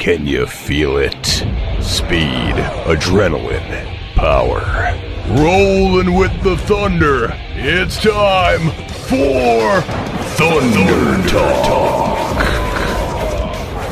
Can you feel it? Speed, adrenaline, power. Rolling with the thunder. It's time for Thunder Talk.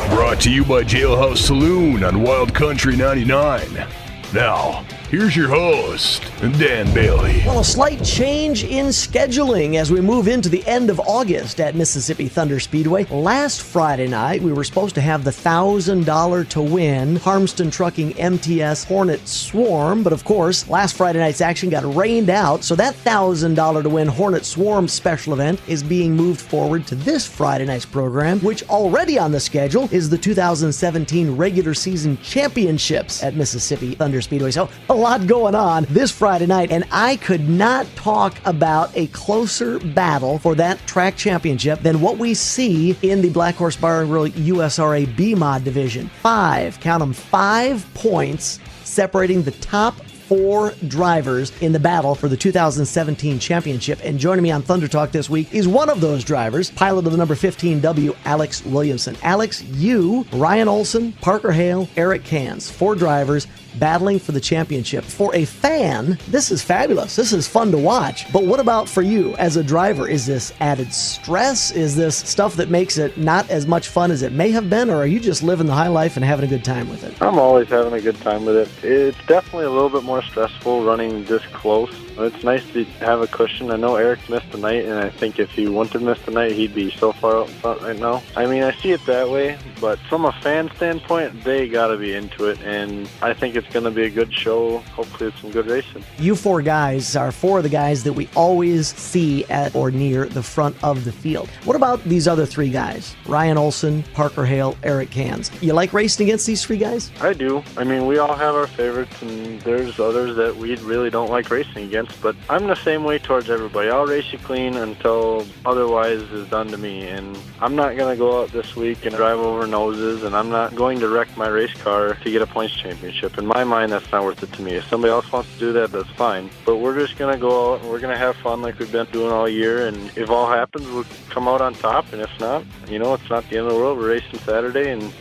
Brought to you by Jailhouse Saloon on Wild Country 99. Now, here's your host, Dan Bailey. Well, a slight change in scheduling as we move into the end of August at Mississippi Thunder Speedway. Last Friday night, we were supposed to have the $1,000 to win Harmston Trucking MTS Hornet Swarm, but of course, last Friday night's action got rained out, so that $1,000 to win Hornet Swarm special event is being moved forward to this Friday night's program, which already on the schedule is the 2017 regular season championships at Mississippi Thunder Speedway. So a lot going on this Friday night, and I could not talk about a closer battle for that track championship than what we see in the Black Horse Bar and Grill USRA B-Mod division. Count them, 5 points separating the top 4 drivers in the battle for the 2017 championship. And joining me on Thunder Talk this week is one of those drivers, pilot of the number 15W, Alex Williamson. Alex, you, Ryan Olson, Parker Hale, Eric Cans, 4 drivers battling for the championship. For a fan, this is fabulous. This is fun to watch. But what about for you as a driver? Is this added stress? Is this stuff that makes it not as much fun as it may have been? Or are you just living the high life and having a good time with it? I'm always having a good time with it. It's definitely a little bit more stressful running this close. It's nice to have a cushion. I know Eric missed the night, and I think if he wouldn't have missed the night, he'd be so far out front right now. I mean, I see it that way, but from a fan standpoint, they got to be into it, and I think it's going to be a good show. Hopefully it's some good racing. You 4 guys are 4 of the guys that we always see at or near the front of the field. What about these other 3 guys? Ryan Olson, Parker Hale, Eric Cans. You like racing against these 3 guys? I do. I mean, we all have our favorites, and there's others that we really don't like racing against, but I'm the same way towards everybody. I'll race you clean until otherwise is done to me, and I'm not going to go out this week and drive over noses, and I'm not going to wreck my race car to get a points championship. In my mind, that's not worth it to me. If somebody else wants to do that, that's fine, but we're just going to go out and we're going to have fun like we've been doing all year, and if all happens, we'll come out on top, and if not, it's not the end of the world. We're racing Saturday, and,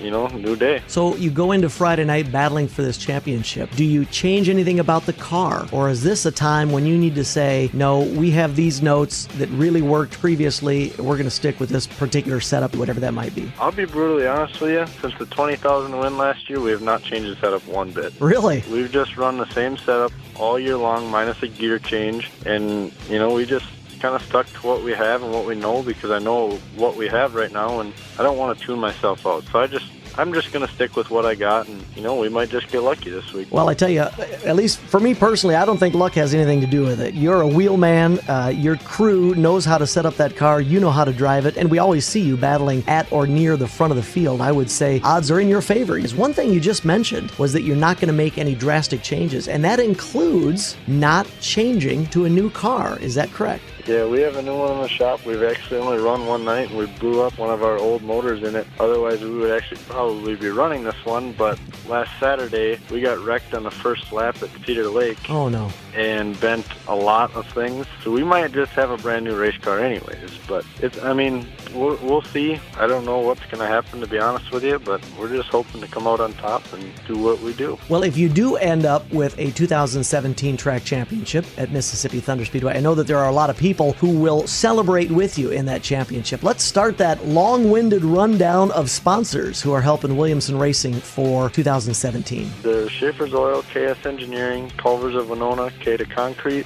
new day. So you go into Friday night battling for this championship. Do you change anything about the car, or is this a time when you need to say, no, we have these notes that really worked previously, we're going to stick with this particular setup, whatever that might be? I'll be brutally honest with you. Since the 20,000 win last year, we have not changed the setup one bit. Really? We've just run the same setup all year long, minus a gear change, and, we just kind of stuck to what we have and what we know, because I know what we have right now, and I don't want to tune myself out. So I'm just going to stick with what I got, and, we might just get lucky this week. Well, I tell you, at least for me personally, I don't think luck has anything to do with it. You're a wheel man. Your crew knows how to set up that car. You know how to drive it, and we always see you battling at or near the front of the field. I would say odds are in your favor. One thing you just mentioned was that you're not going to make any drastic changes, and that includes not changing to a new car. Is that correct? Yeah, we have a new one in the shop. We've actually only run one night, and we blew up one of our old motors in it. Otherwise, we would actually probably be running this one, but last Saturday, we got wrecked on the first lap at Cedar Lake. Oh, no. And bent a lot of things. So we might just have a brand new race car anyways, but we'll see. I don't know what's going to happen, to be honest with you, but we're just hoping to come out on top and do what we do. Well, if you do end up with a 2017 track championship at Mississippi Thunder Speedway, I know that there are a lot of people who will celebrate with you in that championship. Let's start that long-winded rundown of sponsors who are helping Williamson Racing for 2017. There's Schaefer's Oil, KS Engineering, Culvers of Winona, K2 Concrete,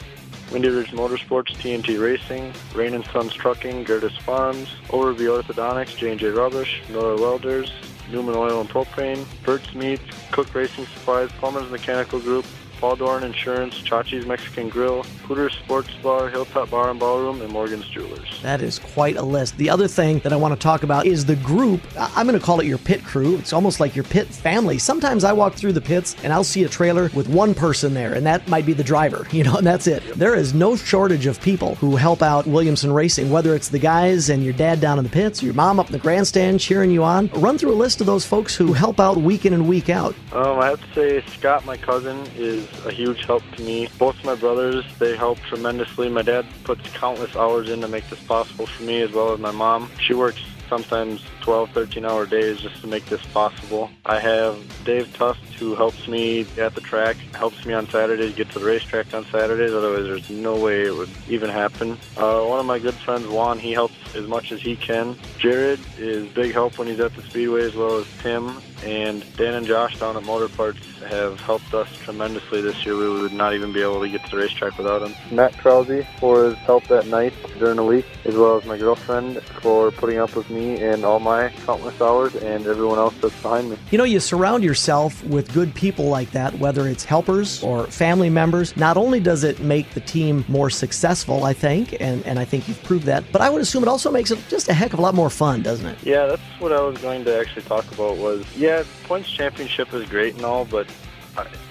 Windy Ridge Motorsports, TNT Racing, Rain and Sons Trucking, Gertis Farms, Overview Orthodontics, J&J Rubbish, Miller Welders, Newman Oil and Propane, Burt's Meats, Cook Racing Supplies, Plumbers Mechanical Group, Paul Doran Insurance, Chachi's Mexican Grill, Hooters Sports Bar, Hilltop Bar and Ballroom, and Morgan's Jewelers. That is quite a list. The other thing that I want to talk about is the group. I'm going to call it your pit crew. It's almost like your pit family. Sometimes I walk through the pits and I'll see a trailer with one person there, and that might be the driver, and that's it. There is no shortage of people who help out Williamson Racing, whether it's the guys and your dad down in the pits, or your mom up in the grandstand cheering you on. Run through a list of those folks who help out week in and week out. I have to say Scott, my cousin, is a huge help to me. Both my brothers, they help tremendously. My dad puts countless hours in to make this possible for me, as well as my mom. She works sometimes 12, 13-hour days just to make this possible. I have Dave Tust, who helps me at the track, helps me on Saturdays, get to the racetrack on Saturdays, otherwise there's no way it would even happen. One of my good friends, Juan, he helps as much as he can. Jared is big help when he's at the Speedway, as well as Tim. And Dan and Josh down at Motor Parts have helped us tremendously this year. We would not even be able to get to the racetrack without them. Matt Krause for his help at night during the week, as well as my girlfriend for putting up with me and all my countless hours, and everyone else that's behind me. You know, you surround yourself with good people like that, whether it's helpers or family members. Not only does it make the team more successful, I think, and I think you've proved that, but I would assume it also makes it just a heck of a lot more fun, doesn't it? Yeah, that's what I was going to actually talk about was, yeah, points championship is great and all, but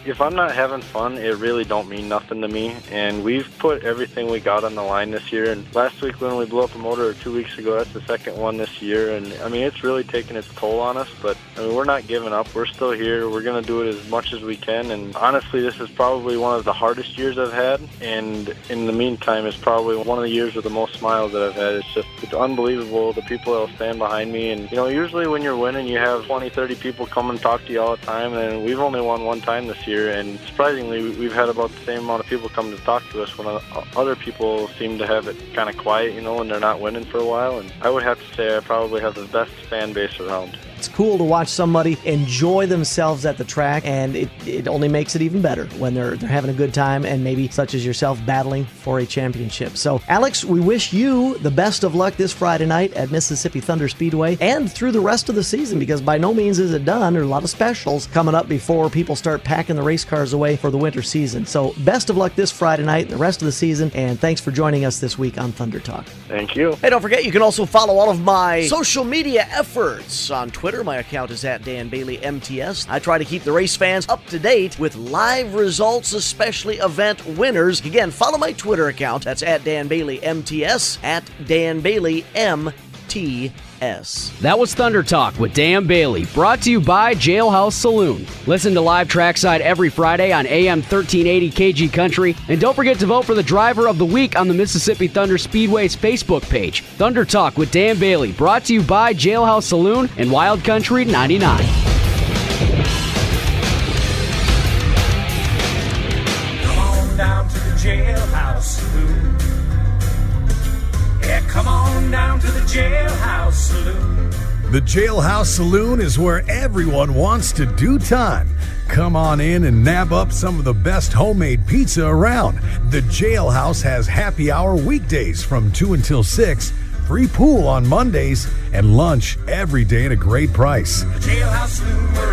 if I'm not having fun, it really don't mean nothing to me. And we've put everything we got on the line this year. And last week when we blew up a motor, or 2 weeks ago, that's the second one this year. And I mean, it's really taken its toll on us. But I mean, we're not giving up. We're still here. We're going to do it as much as we can. And honestly, this is probably one of the hardest years I've had. And in the meantime, it's probably one of the years with the most smiles that I've had. It's unbelievable, the people that will stand behind me. And you know, usually when you're winning, you have 20, 30 people come and talk to you all the time. And we've only won one time this year. And surprisingly, we've had about the same amount of people come to talk to us when other people seem to have it kind of quiet, you know, when they're not winning for a while. And I would have to say I probably have the best fan base around. It's cool to watch somebody enjoy themselves at the track, and it only makes it even better when they're having a good time, and maybe such as yourself battling for a championship. So, Alex, we wish you the best of luck this Friday night at Mississippi Thunder Speedway and through the rest of the season, because by no means is it done. There are a lot of specials coming up before people start packing the race cars away for the winter season. So, best of luck this Friday night and the rest of the season, and thanks for joining us this week on Thunder Talk. Thank you. Hey, don't forget, you can also follow all of my social media efforts on Twitter. My account is at Dan Bailey MTS. I try to keep the race fans up to date with live results, especially event winners. Again, follow my Twitter account. That's at Dan Bailey MTS, at Dan Bailey MTS. That was Thunder Talk with Dan Bailey, brought to you by Jailhouse Saloon. Listen to Live Trackside every Friday on AM 1380 KG Country, and don't forget to vote for the Driver of the Week on the Mississippi Thunder Speedway's Facebook page. Thunder Talk with Dan Bailey, brought to you by Jailhouse Saloon and Wild Country 99. Come on down to the Jailhouse Saloon. Yeah, come on down to the Jailhouse Saloon. The Jailhouse Saloon is where everyone wants to do time. Come on in and nab up some of the best homemade pizza around. The Jailhouse has happy hour weekdays from 2 until 6, free pool on Mondays, and lunch every day at a great price. The Jailhouse Saloon, where